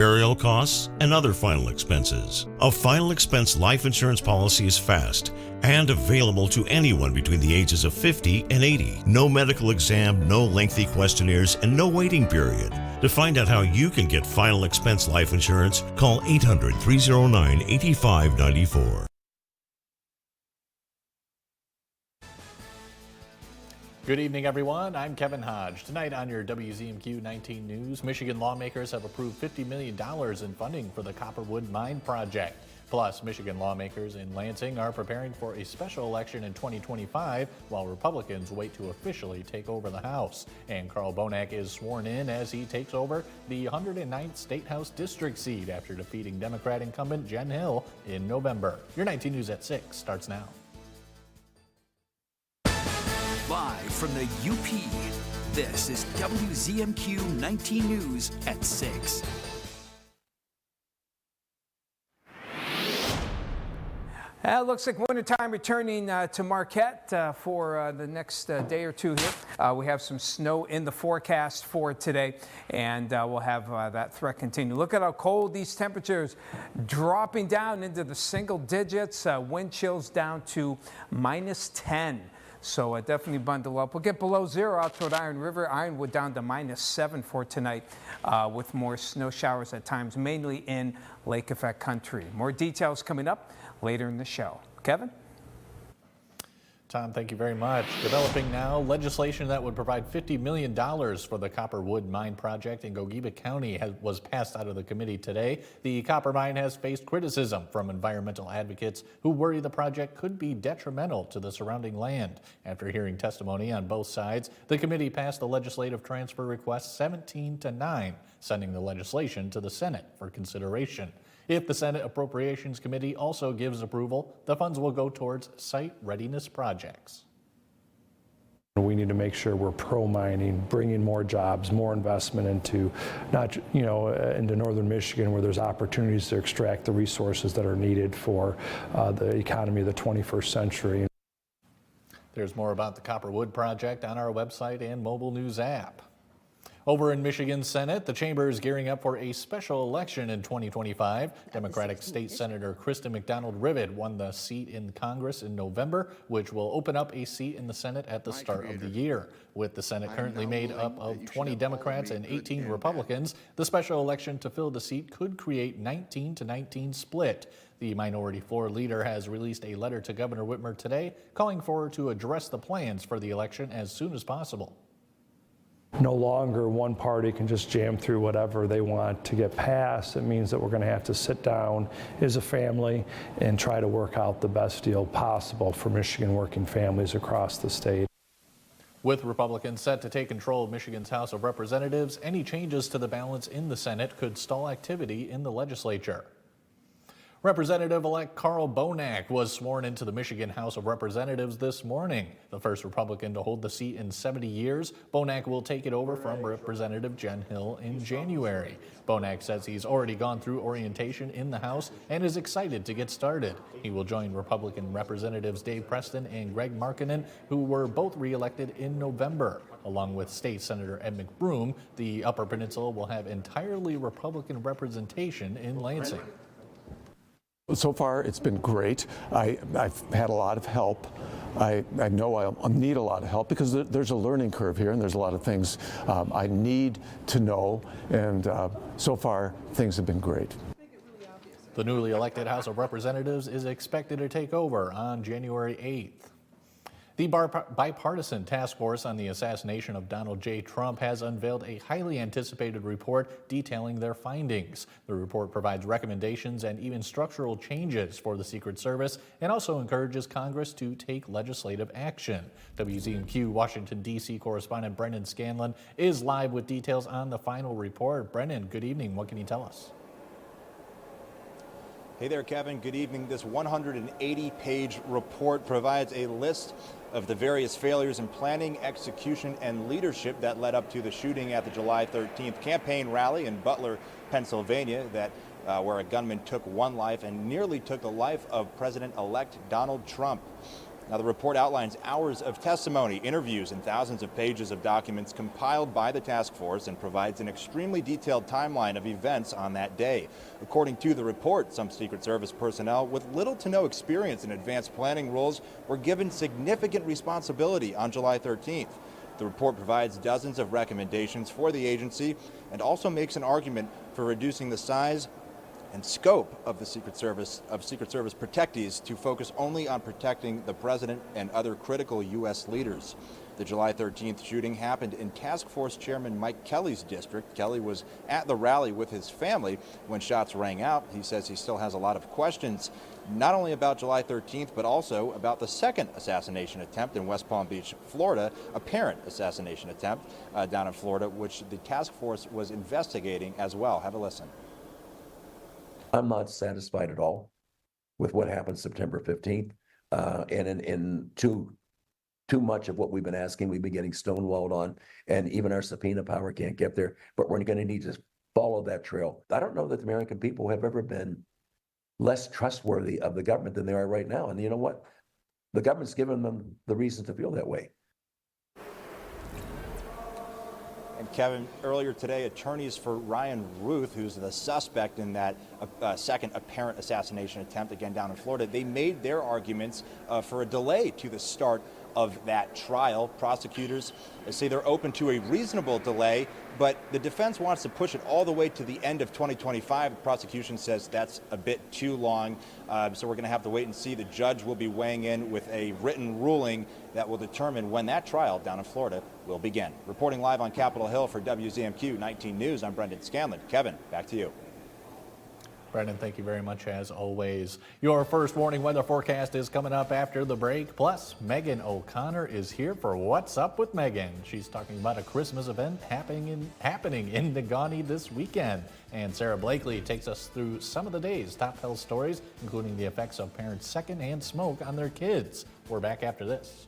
burial costs, and other final expenses. A final expense life insurance policy is fast and available to anyone between the ages of 50 and 80. No medical exam, no lengthy questionnaires, and no waiting period. To find out how you can get final expense life insurance, call 800-309-8594. Good evening, everyone. I'm Kevin Hodge. Tonight on your WZMQ 19 News, Michigan lawmakers have approved $50 million in funding for the Copperwood Mine project. Plus, Michigan lawmakers in Lansing are preparing for a special election in 2025 while Republicans wait to officially take over the House. And Carl Bonak is sworn in as he takes over the 109th State House District seat after defeating Democrat incumbent Jen Hill in November. Your 19 News at 6 starts now. Live from the UP, this is WZMQ 19 News at 6. It looks like wintertime returning to Marquette for the next day or two here. We have some snow in the forecast for today, and we'll have that threat continue. Look at how cold these temperatures dropping down into the single digits. Wind chills down to -10. So definitely bundle up. We'll get below zero out toward Iron River. Ironwood down to -7 for tonight with more snow showers at times, mainly in Lake Effect country. More details coming up later in the show. Kevin? Tom, thank you very much. Developing now, legislation that would provide $50 million for the Copperwood Mine project in Gogebic County was passed out of the committee today. The copper mine has faced criticism from environmental advocates who worry the project could be detrimental to the surrounding land. After hearing testimony on both sides, the committee passed the legislative transfer request 17-9, sending the legislation to the Senate for consideration. If the Senate Appropriations Committee also gives approval, the funds will go towards site readiness projects. We need to make sure we're pro-mining, bringing more jobs, more investment into into northern Michigan, where there's opportunities to extract the resources that are needed for the economy of the 21st century. There's more about the Copperwood project on our website and mobile news app. Over in Michigan Senate, the chamber is gearing up for a special election in 2025. Democratic State Senator Kristen McDonald-Rivet won the seat in Congress in November, which will open up a seat in the Senate at the start of the year. With the Senate currently made up of 20 Democrats and 18 Republicans, the special election to fill the seat could create 19-19 split. The minority floor leader has released a letter to Governor Whitmer today, calling for her to address the plans for the election as soon as possible. No longer one party can just jam through whatever they want to get passed. It means that we're going to have to sit down as a family and try to work out the best deal possible for Michigan working families across the state. With Republicans set to take control of Michigan's House of Representatives, any changes to the balance in the Senate could stall activity in the legislature. Representative-elect Carl Bonak was sworn into the Michigan House of Representatives this morning. The first Republican to hold the seat in 70 years, Bonak will take it over from Representative Jen Hill in January. Bonak says he's already gone through orientation in the House and is excited to get started. He will join Republican Representatives Dave Preston and Greg Markinen, who were both reelected in November. Along with State Senator Ed McBroom, the Upper Peninsula will have entirely Republican representation in Lansing. So far, it's been great. I've had a lot of help. I know I'll need a lot of help because there's a learning curve here, and there's a lot of things I need to know, and so far, things have been great. The newly elected House of Representatives is expected to take over on January 8th. The bipartisan task force on the assassination of Donald J. Trump has unveiled a highly anticipated report detailing their findings. The report provides recommendations and even structural changes for the Secret Service and also encourages Congress to take legislative action. WZMQ Washington, D.C. correspondent Brendan Scanlon is live with details on the final report. Brendan, good evening. What can you tell us? Hey there, Kevin. Good evening. This 180-page report provides a list of the various failures in planning, execution, and leadership that led up to the shooting at the July 13th campaign rally in Butler, Pennsylvania, where a gunman took one life and nearly took the life of President-elect Donald Trump. Now, the report outlines hours of testimony, interviews, and thousands of pages of documents compiled by the task force and provides an extremely detailed timeline of events on that day. According to the report, some Secret Service personnel with little to no experience in advanced planning roles were given significant responsibility on July 13th. The report provides dozens of recommendations for the agency and also makes an argument for reducing the size and scope of the Secret Service protectees to focus only on protecting the president and other critical U.S. leaders. The July 13th shooting happened in Task Force Chairman Mike Kelly's district. Kelly was at the rally with his family when shots rang out. He says he still has a lot of questions, not only about July 13th, but also about the second assassination attempt in West Palm Beach, Florida, apparent assassination attempt down in Florida, which the task force was investigating as well. Have a listen. I'm not satisfied at all with what happened September 15th. And in too much of what we've been asking, we've been getting stonewalled on, and even our subpoena power can't get there. But we're going to need to follow that trail. I don't know that the American people have ever been less trustworthy of the government than they are right now. And you know what? The government's given them the reason to feel that way. And Kevin, earlier today, attorneys for Ryan Ruth, who's the suspect in that second apparent assassination attempt, again down in Florida, they made their arguments for a delay to the start of that trial. Prosecutors say they're open to a reasonable delay, but the defense wants to push it all the way to the end of 2025. The prosecution says that's a bit too long, so we're going to have to wait and see. The judge will be weighing in with a written ruling that will determine when that trial down in Florida will begin. Reporting live on Capitol Hill for WZMQ 19 News, I'm Brendan Scanlon. Kevin, back to you. Brendan, thank you very much as always. Your first warning weather forecast is coming up after the break. Plus, Megan O'Connor is here for What's Up with Megan. She's talking about a Christmas event happening in Negaunee this weekend. And Sarah Blakely takes us through some of the day's top health stories, including the effects of parents' secondhand smoke on their kids. We're back after this.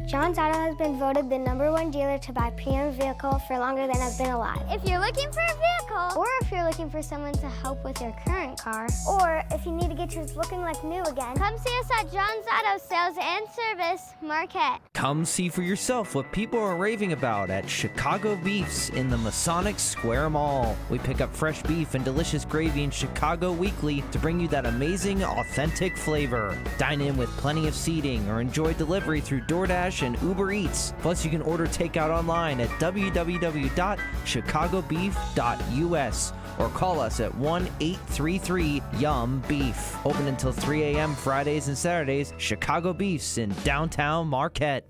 John's Auto has been voted the #1 dealer to buy pre-owned vehicle for longer than I've been alive. If you're looking for a vehicle, or if you're looking for someone to help with your current car, or if you need to get yours looking like new again, come see us at John's Auto Sales and Service, Marquette. Come see for yourself what people are raving about at Chicago Beefs in the Masonic Square Mall. We pick up fresh beef and delicious gravy in Chicago weekly to bring you that amazing, authentic flavor. Dine in with plenty of seating or enjoy delivery through DoorDash and Uber Eats. Plus, you can order takeout online at www.chicagobeef.us or call us at 1-833-YUM-BEEF. Open until 3 a.m. Fridays and Saturdays. Chicago Beefs in downtown Marquette.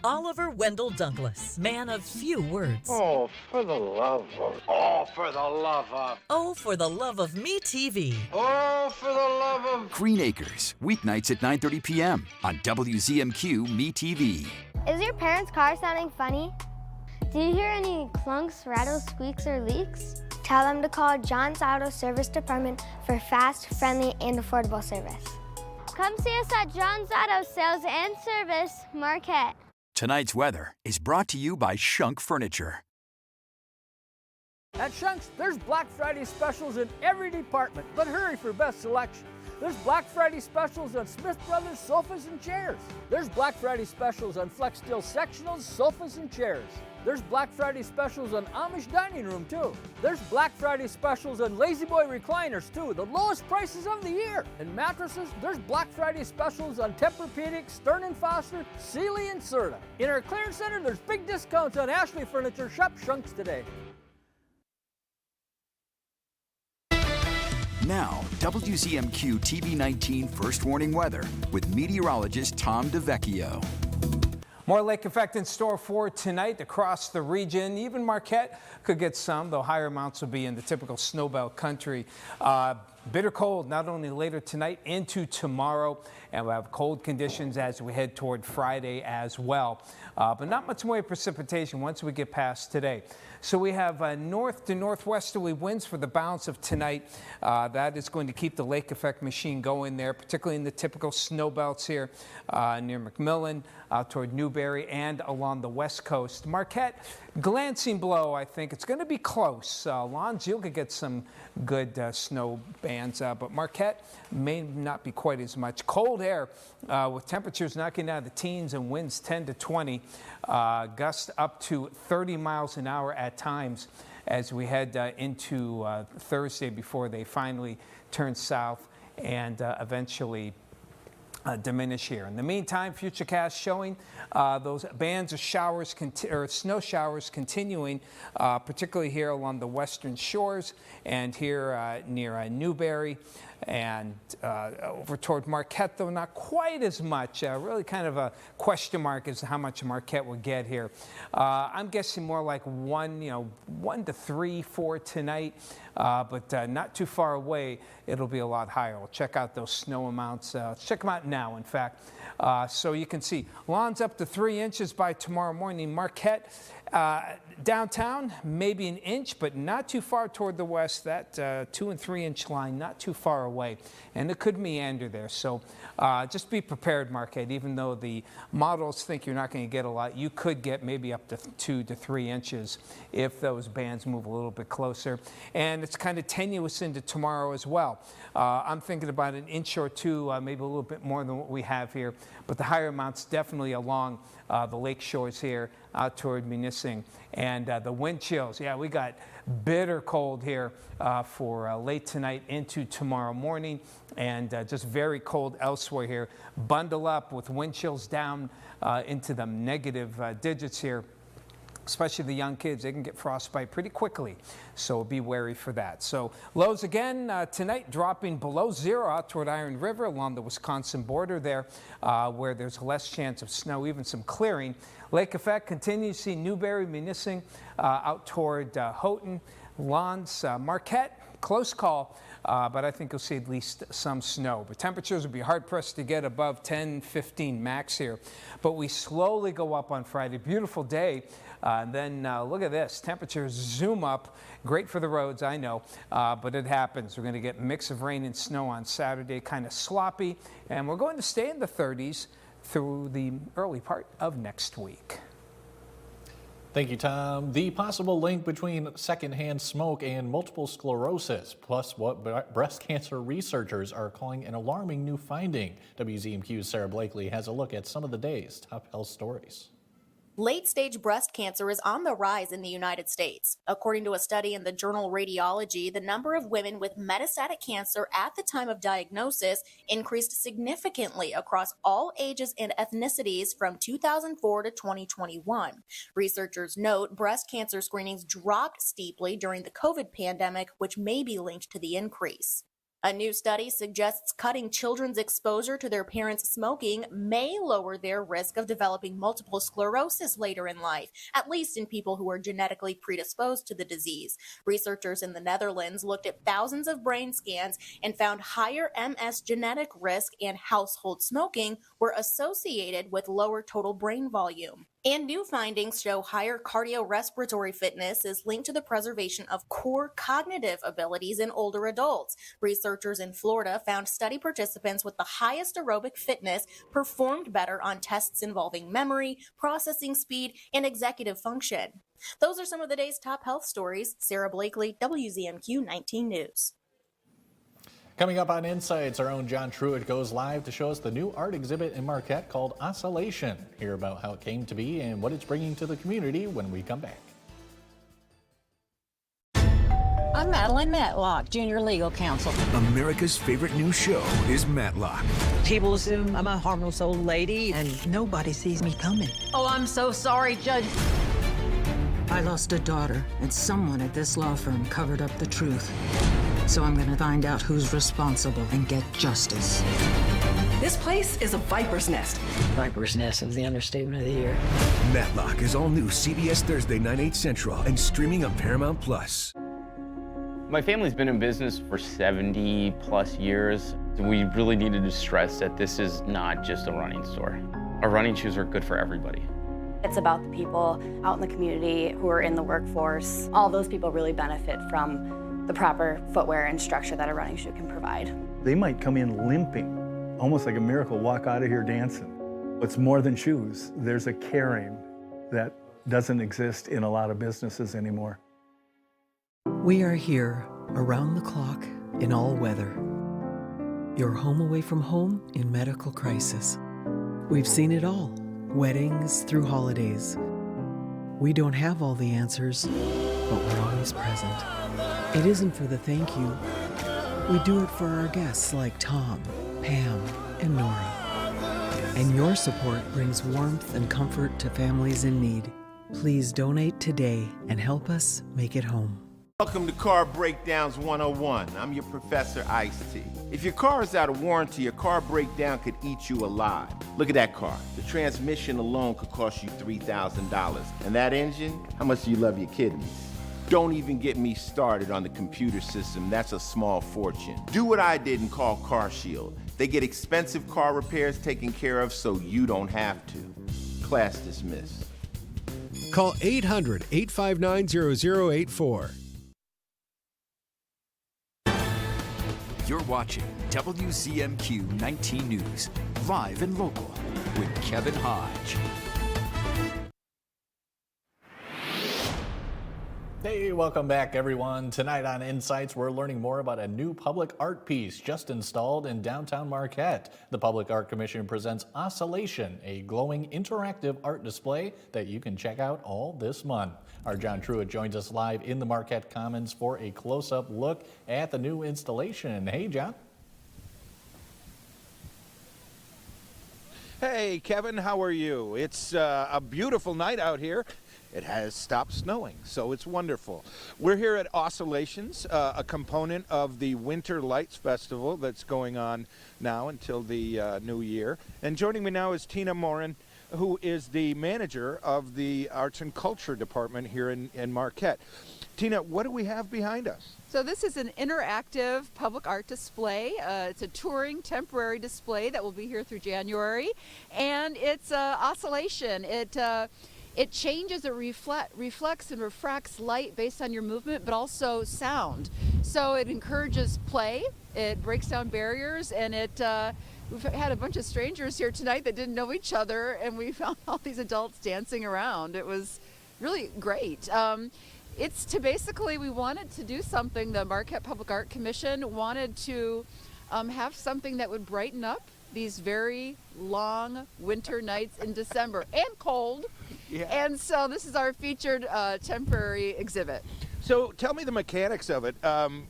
Oliver Wendell Douglas, man of few words. Oh, for the love of... Oh, for the love of... Oh, for the love of me TV. Oh, for the love of... Green Acres, weeknights at 9:30 p.m. on WZMQ Me TV. Is your parents' car sounding funny? Do you hear any clunks, rattles, squeaks, or leaks? Tell them to call John's Auto Service Department for fast, friendly, and affordable service. Come see us at John's Auto Sales and Service, Marquette. Tonight's weather is brought to you by Shunk Furniture. At Shunk's, there's Black Friday specials in every department, but hurry for best selection. There's Black Friday specials on Smith Brothers sofas and chairs. There's Black Friday specials on Flex Steel sectionals, sofas, and chairs. There's Black Friday specials on Amish dining room, too. There's Black Friday specials on Lazy Boy recliners, too, the lowest prices of the year. And mattresses, there's Black Friday specials on Tempur-Pedic, Stearn & Foster, Sealy, and Serta. In our clearance center, there's big discounts on Ashley Furniture. Shop Shunk's today. Now, WZMQ TV19 First Warning Weather with meteorologist Tom DeVecchio. More lake effect in store for tonight across the region. Even Marquette could get some, though higher amounts will be in the typical snowbelt country. bitter cold, not only later tonight into tomorrow, and we'll have cold conditions as we head toward Friday as well. But not much more precipitation once we get past today. So we have north to northwesterly winds for the balance of tonight. That is going to keep the lake effect machine going there, particularly in the typical snow belts here near McMillan, out toward Newberry, and along the west coast. Marquette, glancing blow, I think. It's going to be close. Lons, you could get some good snow bands, but Marquette may not be quite as much. Cold air with temperatures knocking out of the teens and winds 10 to 20, gusts up to 30 miles an hour at times as we head into Thursday before they finally turn south and eventually diminish here. In the meantime, Futurecast showing those bands of showers or snow showers continuing, particularly here along the western shores and here near Newberry. And over toward Marquette, though not quite as much. Really kind of a question mark as to how much Marquette will get here. I'm guessing more like 1 to 3, 4 tonight, but not too far away. It'll be a lot higher. We'll check out those snow amounts. Let's check them out now, in fact. So you can see lawns up to 3 inches by tomorrow morning. Marquette, downtown, maybe an inch, but not too far toward the west. That 2 and 3 inch line, not too far away. And it could meander there. So just be prepared, Marquette. Even though the models think you're not going to get a lot, you could get maybe up to 2 to 3 inches if those bands move a little bit closer. And it's kind of tenuous into tomorrow as well. I'm thinking about an inch or two, maybe a little bit more than what we have here. But the higher amounts definitely along the lake shores here out toward Munising. And the wind chills, yeah, we got bitter cold here for late tonight into tomorrow morning, and just very cold elsewhere here. Bundle up with wind chills down into the negative digits here. Especially the young kids, they can get frostbite pretty quickly, so be wary for that. So lows again tonight dropping below 0 out toward Iron River along the Wisconsin border there, where there's less chance of snow, even some clearing. Lake effect continues to see Newberry, Munising out toward Houghton, Lons, Marquette, close call. But I think you'll see at least some snow. But temperatures will be hard-pressed to get above 10, 15 max here. But we slowly go up on Friday. Beautiful day. Then look at this. Temperatures zoom up. Great for the roads, I know. But it happens. We're going to get a mix of rain and snow on Saturday, kind of sloppy. And we're going to stay in the 30s through the early part of next week. Thank you, Tom. The possible link between secondhand smoke and multiple sclerosis, plus what breast cancer researchers are calling an alarming new finding. WZMQ's Sarah Blakely has a look at some of the day's top health stories. Late-stage breast cancer is on the rise in the United States. According to a study in the journal Radiology, the number of women with metastatic cancer at the time of diagnosis increased significantly across all ages and ethnicities from 2004 to 2021. Researchers note breast cancer screenings dropped steeply during the COVID pandemic, which may be linked to the increase. A new study suggests cutting children's exposure to their parents' smoking may lower their risk of developing multiple sclerosis later in life, at least in people who are genetically predisposed to the disease. Researchers in the Netherlands looked at thousands of brain scans and found higher MS genetic risk and household smoking were associated with lower total brain volume. And new findings show higher cardiorespiratory fitness is linked to the preservation of core cognitive abilities in older adults. Researchers in Florida found study participants with the highest aerobic fitness performed better on tests involving memory, processing speed, and executive function. Those are some of the day's top health stories. Sarah Blakely, WZMQ 19 News. Coming up on Insights, our own John Truitt goes live to show us the new art exhibit in Marquette called Oscillation. Hear about how it came to be and what it's bringing to the community when we come back. I'm Madeline Matlock, Junior Legal Counsel. America's favorite new show is Matlock. People assume I'm a harmless old lady and nobody sees me coming. Oh, I'm so sorry, Judge. I lost a daughter and someone at this law firm covered up the truth. So I'm going to find out who's responsible and get justice. This place is a viper's nest. Viper's nest is the understatement of the year. Matlock is all new CBS Thursday, 9/8 Central and streaming on Paramount+. My family's been in business for 70 plus years. We really needed to stress that this is not just a running store. Our running shoes are good for everybody. It's about the people out in the community who are in the workforce. All those people really benefit from the proper footwear and structure that a running shoe can provide. They might come in limping, almost like a miracle, walk out of here dancing. It's more than shoes. There's a caring that doesn't exist in a lot of businesses anymore. We are here around the clock in all weather. Your home away from home in medical crisis. We've seen it all, weddings through holidays. We don't have all the answers, but we're always present. It isn't for the thank you. We do it for our guests like Tom, Pam, and Nora. And your support brings warmth and comfort to families in need. Please donate today and help us make it home. Welcome to Car Breakdowns 101. I'm your Professor Ice-T. If your car is out of warranty, a car breakdown could eat you alive. Look at that car. The transmission alone could cost you $3,000. And that engine, how much do you love your kidneys? Don't even get me started on the computer system. That's a small fortune. Do what I did and call CarShield. They get expensive car repairs taken care of so you don't have to. Class dismissed. Call 800-859-0084. You're watching WZMQ 19 News, live and local, with Kevin Hodge. Hey, welcome back, everyone. Tonight on Insights, we're learning more about a new public art piece just installed in downtown Marquette. The Public Art Commission presents Oscillation, a glowing interactive art display that you can check out all this month. Our John Truitt joins us live in the Marquette Commons for a close-up look at the new installation. Hey, John. Hey, Kevin, how are you? It's a beautiful night out here. It has stopped snowing, so it's wonderful. We're here at Oscillations, a component of the Winter Lights Festival that's going on now until the new year. And joining me now is Tina Morin, who is the manager of the Arts and Culture Department here in Marquette. Tina, what do we have behind us? So this is an interactive public art display. It's a touring temporary display that will be here through January, and it's oscillation. It changes, it reflects and refracts light based on your movement, but also sound. So it encourages play, it breaks down barriers, and we've had a bunch of strangers here tonight that didn't know each other, and we found all these adults dancing around. It was really great. It's to basically, we wanted to do something, the Marquette Public Art Commission wanted to have something that would brighten up these very long winter nights in December and cold. Yeah. And so this is our featured temporary exhibit. So tell me the mechanics of it.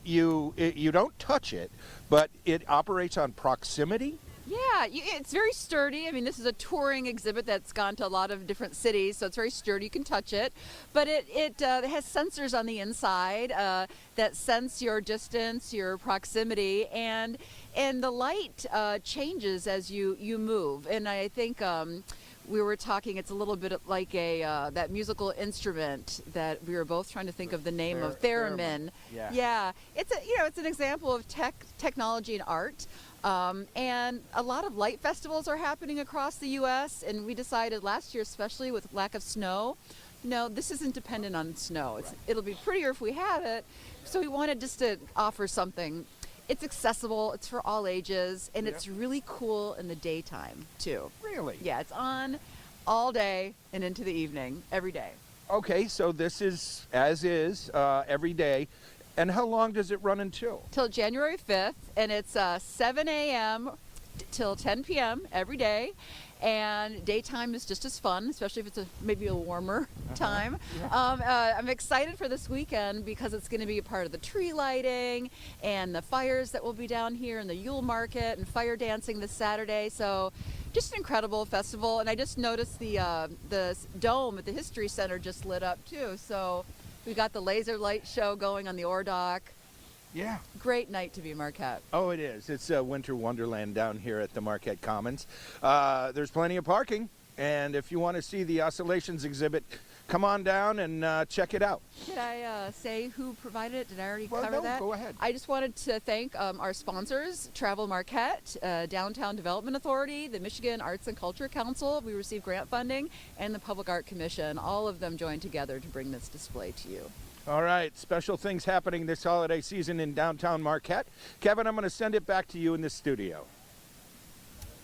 You don't touch it, but it operates on proximity? Yeah, it's very sturdy. I mean, this is a touring exhibit that's gone to a lot of different cities, so it's very sturdy. You can touch it, but it has sensors on the inside that sense your distance, your proximity, and the light changes as you move. And I think we were talking, it's a little bit like that musical instrument that we were both trying to think of the name of, theremin. Yeah. It's an example of technology and art. And a lot of light festivals are happening across the U.S. and we decided last year, especially with lack of snow, this isn't dependent on snow. It'll be prettier if we have it. So we wanted just to offer something. It's accessible, it's for all ages, and it's really cool in the daytime too. Really? Yeah, it's on all day and into the evening, every day. Okay, so this is as is every day. And how long does it run until? Till January 5th, and it's 7 a.m. till 10 p.m. every day. And daytime is just as fun, especially if it's maybe a warmer time. Yeah. I'm excited for this weekend because it's going to be a part of the tree lighting and the fires that will be down here and the Yule Market and fire dancing this Saturday. So just an incredible festival. And I just noticed the dome at the History Center just lit up too. So we got the laser light show going on the Ore Dock. Yeah. Great night to be Marquette. Oh, it is. It's a winter wonderland down here at the Marquette Commons. There's plenty of parking, and if you want to see the Oscillations exhibit, come on down and check it out. Did I say who provided it? Did I already cover no, that? go ahead. I just wanted to thank our sponsors, Travel Marquette, Downtown Development Authority, the Michigan Arts and Culture Council, we received grant funding, and the Public Art Commission. All of them joined together to bring this display to you. All right, special things happening this holiday season in downtown Marquette. Kevin, I'm going to send it back to you in the studio.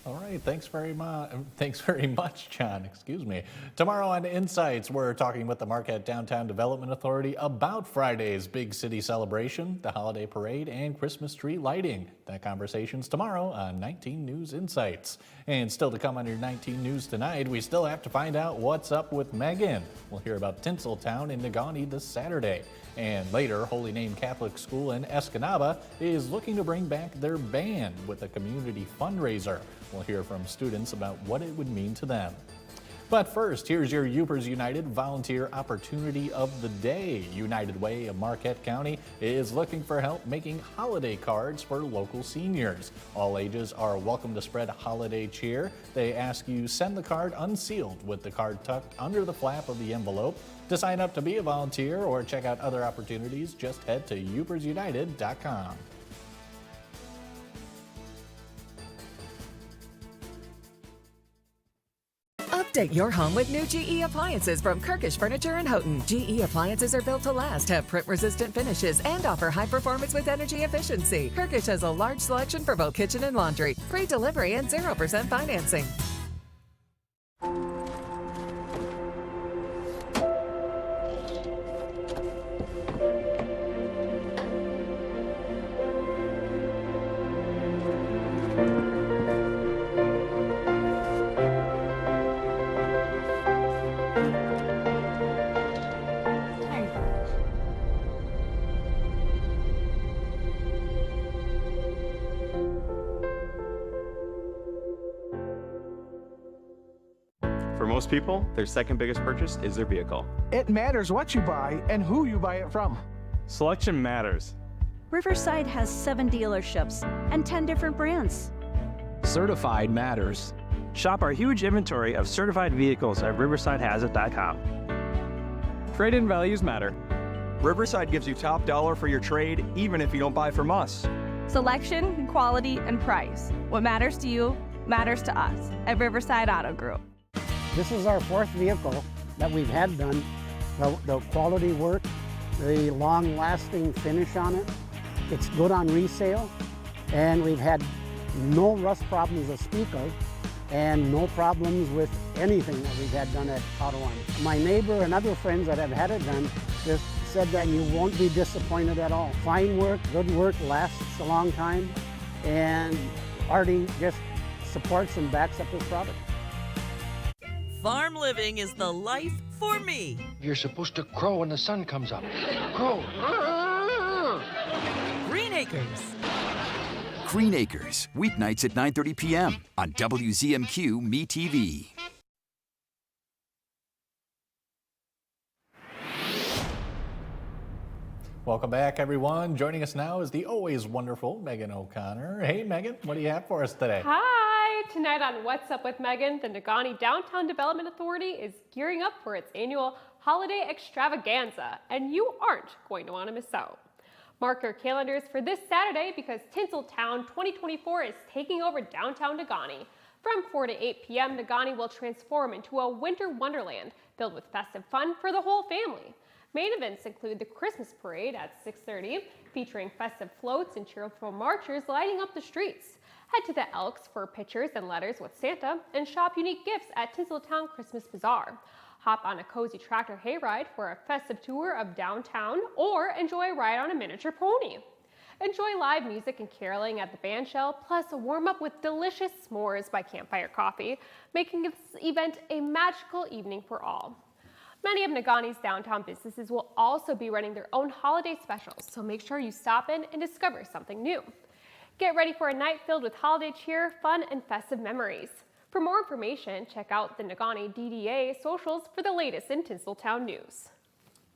All right, thanks very much, John. Excuse me. Tomorrow on Insights, we're talking with the Marquette Downtown Development Authority about Friday's big city celebration, the holiday parade, and Christmas tree lighting. That conversation's tomorrow on 19 News Insights. And still to come on your 19 News tonight, we still have to find out what's up with Megan. We'll hear about Tinseltown in Negaunee this Saturday. And later, Holy Name Catholic School in Escanaba is looking to bring back their band with a community fundraiser. We'll hear from students about what it would mean to them. But first, here's your Upers United Volunteer Opportunity of the Day. United Way of Marquette County is looking for help making holiday cards for local seniors. All ages are welcome to spread holiday cheer. They ask you send the card unsealed with the card tucked under the flap of the envelope. To sign up to be a volunteer or check out other opportunities, just head to upersunited.com. Update your home with new GE appliances from Kirkish Furniture and Houghton. GE appliances are built to last, have print-resistant finishes, and offer high performance with energy efficiency. Kirkish has a large selection for both kitchen and laundry, free delivery, and 0% financing. For most people, their second biggest purchase is their vehicle. It matters what you buy and who you buy it from. Selection matters. Riverside has 7 dealerships and 10 different brands. Certified matters. Shop our huge inventory of certified vehicles at riversidehasit.com. Trade-in values matter. Riverside gives you top dollar for your trade, even if you don't buy from us. Selection, quality, and price. What matters to you matters to us at Riverside Auto Group. This is our 4th vehicle that we've had done. The quality work, the long-lasting finish on it, it's good on resale, and we've had no rust problems to speak of, and no problems with anything that we've had done at Auto One. My neighbor and other friends that have had it done just said that you won't be disappointed at all. Fine work, good work, lasts a long time, and Artie just supports and backs up this product. Farm living is the life for me. You're supposed to crow when the sun comes up. Crow. Green Acres. Green Acres, weeknights at 9:30 p.m. on WZMQ MeTV. Welcome back, everyone. Joining us now is the always wonderful Megan O'Connor. Hey, Megan, what do you have for us today? Hi! Tonight on What's Up with Megan, the Negaunee Downtown Development Authority is gearing up for its annual holiday extravaganza, and you aren't going to want to miss out. Mark your calendars for this Saturday because Tinseltown 2024 is taking over downtown Negaunee. From 4 to 8 p.m., Negaunee will transform into a winter wonderland filled with festive fun for the whole family. Main events include the Christmas parade at 6:30, featuring festive floats and cheerful marchers lighting up the streets. Head to the Elks for pictures and letters with Santa and shop unique gifts at Tinseltown Christmas Bazaar. Hop on a cozy tractor hayride for a festive tour of downtown or enjoy a ride on a miniature pony. Enjoy live music and caroling at the bandshell, plus a warm-up with delicious s'mores by Campfire Coffee, making this event a magical evening for all. Many of Negaunee's downtown businesses will also be running their own holiday specials, so make sure you stop in and discover something new. Get ready for a night filled with holiday cheer, fun, and festive memories. For more information, check out the Negaunee DDA socials for the latest in Tinseltown news.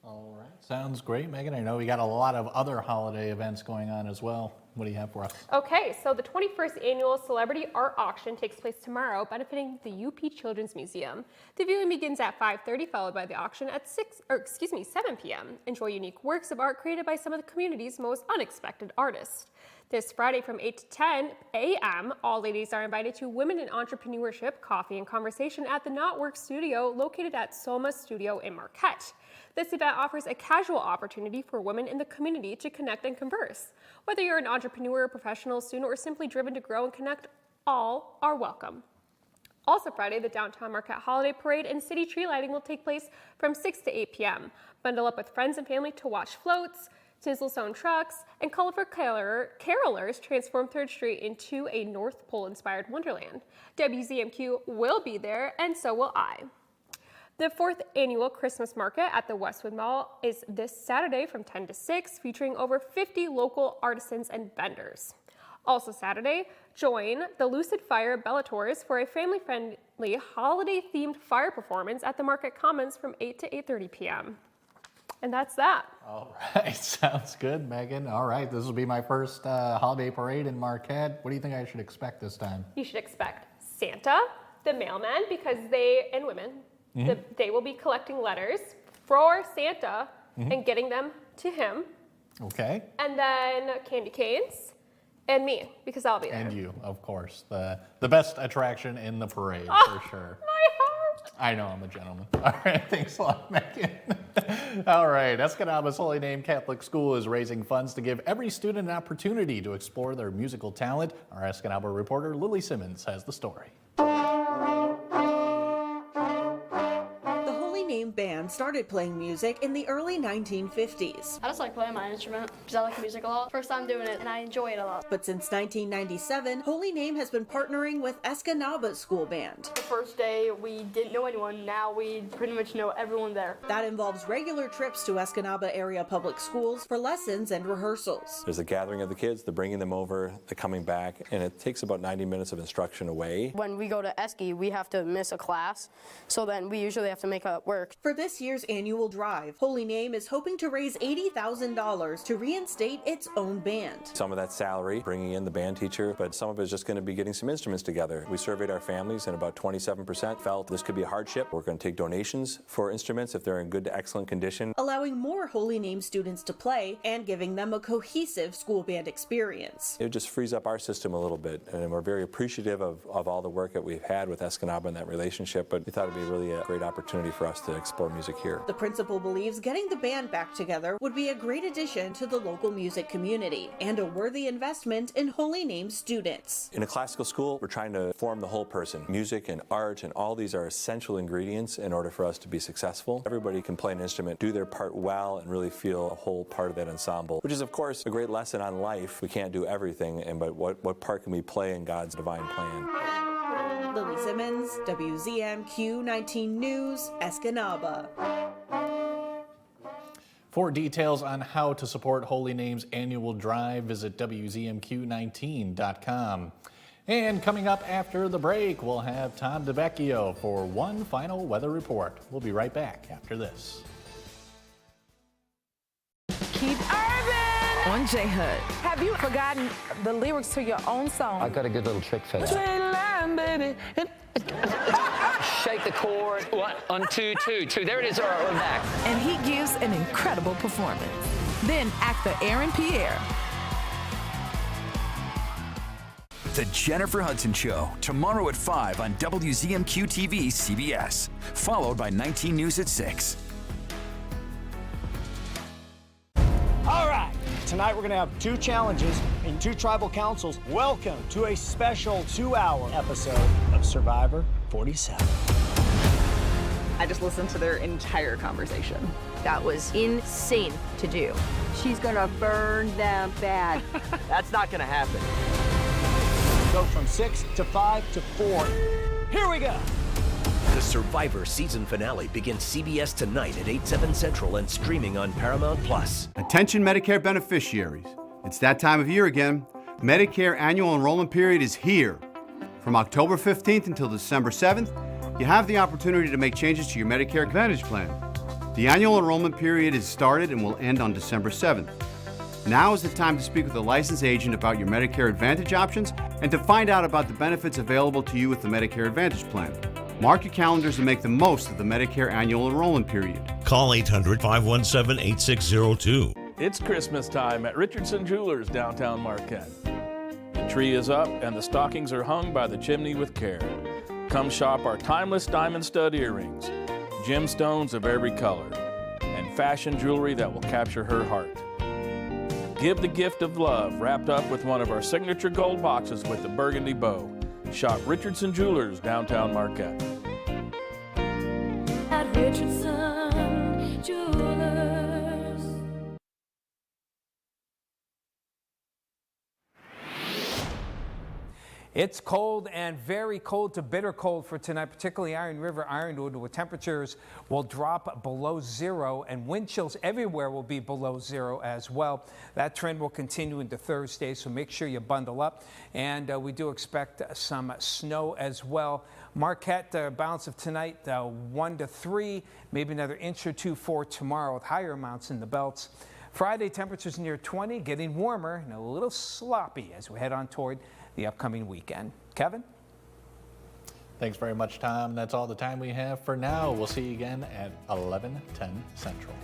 All right. Sounds great, Megan. I know we got a lot of other holiday events going on as well. What do you have for us? Okay, so the 21st annual Celebrity Art Auction takes place tomorrow, benefiting the UP Children's Museum. The viewing begins at 5:30, followed by the auction at 7 p.m. Enjoy unique works of art created by some of the community's most unexpected artists. This Friday from 8 to 10 a.m., all ladies are invited to Women in Entrepreneurship, Coffee and Conversation at the Knotwork Studio, located at Soma Studio in Marquette. This event offers a casual opportunity for women in the community to connect and converse. Whether you're an entrepreneur, professional, student, or simply driven to grow and connect, all are welcome. Also Friday, the Downtown Marquette Holiday Parade and City Tree Lighting will take place from 6 to 8 p.m. Bundle up with friends and family to watch floats, Sizzle-sewn trucks, and colorful carolers transform 3rd Street into a North Pole-inspired wonderland. WZMQ will be there, and so will I. The 4th annual Christmas market at the Westwood Mall is this Saturday from 10 to 6, featuring over 50 local artisans and vendors. Also Saturday, join the Lucid Fire Bellators for a family-friendly, holiday-themed fire performance at the Market Commons from 8 to 8:30 p.m. And that's that. All right. Sounds good, Megan. All right. This will be my first holiday parade in Marquette. What do you think I should expect this time? You should expect Santa, the mailman, because and women, they will be collecting letters for Santa and getting them to him. Okay. And then candy canes and me, because I'll be there. And you, of course. The best attraction in the parade, for sure. My heart. I know, I'm a gentleman. All right, thanks a lot, Megan. All right, Escanaba's Holy Name Catholic School is raising funds to give every student an opportunity to explore their musical talent. Our Escanaba reporter, Lily Simmons, has the story. Band started playing music in the early 1950s. I just like playing my instrument because I like music a lot. First time doing it and I enjoy it a lot. But since 1997, Holy Name has been partnering with Escanaba's school band. The first day we didn't know anyone, now we pretty much know everyone there. That involves regular trips to Escanaba area public schools for lessons and rehearsals. There's a gathering of the kids, they're bringing them over, they're coming back, and it takes about 90 minutes of instruction away. When we go to Esky, we have to miss a class, so then we usually have to make up work. For this year's annual drive, Holy Name is hoping to raise $80,000 to reinstate its own band. Some of that salary, bringing in the band teacher, but some of it is just going to be getting some instruments together. We surveyed our families and about 27% felt this could be a hardship. We're going to take donations for instruments if they're in good to excellent condition. Allowing more Holy Name students to play and giving them a cohesive school band experience. It just frees up our system a little bit, and we're very appreciative of all the work that we've had with Escanaba in that relationship, but we thought it'd be really a great opportunity for us to explore music here. The principal believes getting the band back together would be a great addition to the local music community and a worthy investment in Holy Name students. In a classical school, we're trying to form the whole person. Music and art and all these are essential ingredients in order for us to be successful. Everybody can play an instrument, do their part well, and really feel a whole part of that ensemble, which is, of course, a great lesson on life. We can't do everything, but what part can we play in God's divine plan? Lily Simmons, WZMQ 19 News, Escanaba. For details on how to support Holy Name's annual drive, visit WZMQ19.com. And coming up after the break, we'll have Tom DeVecchio for one final weather report. We'll be right back after this. Keith Urban on J Hood. Have you forgotten the lyrics to your own song? I got a good little trick for that. Baby. Shake the chord. 1, 2, 2, 2. There it is. We're back. And he gives an incredible performance. Then actor Aaron Pierre. The Jennifer Hudson Show, tomorrow at 5 on WZMQ TV CBS, followed by 19 News at 6. All right, tonight we're going to have 2 challenges in 2 tribal councils. Welcome to a special 2-hour episode of Survivor 47. I just listened to their entire conversation. That was insane to do. She's gonna burn them bad. That's not gonna happen. Go from 6 to 5 to 4. Here we go. The Survivor season finale begins CBS tonight at 8/7 Central and streaming on Paramount+. Attention Medicare beneficiaries. It's that time of year again. Medicare annual enrollment period is here. From October 15th until December 7th, you have the opportunity to make changes to your Medicare Advantage plan. The annual enrollment period is started and will end on December 7th. Now is the time to speak with a licensed agent about your Medicare Advantage options and to find out about the benefits available to you with the Medicare Advantage plan. Mark your calendars and make the most of the Medicare annual enrollment period. Call 800-517-8602. It's Christmas time at Richardson Jewelers, downtown Marquette. The tree is up and the stockings are hung by the chimney with care. Come shop our timeless diamond stud earrings, gemstones of every color, and fashion jewelry that will capture her heart. Give the gift of love wrapped up with one of our signature gold boxes with the burgundy bow. Shop Richardson Jewelers, downtown Marquette. At Richardson Jewelers. It's cold and very cold to bitter cold for tonight, particularly Iron River, Ironwood, where temperatures will drop below zero and wind chills everywhere will be below zero as well. That trend will continue into Thursday, so make sure you bundle up. And we do expect some snow as well. Marquette, balance of tonight, 1 to 3, maybe another inch or two for tomorrow with higher amounts in the belts. Friday, temperatures near 20, getting warmer and a little sloppy as we head on toward the upcoming weekend. Kevin? Thanks very much, Tom. That's all the time we have for now. We'll see you again at 11:10 Central.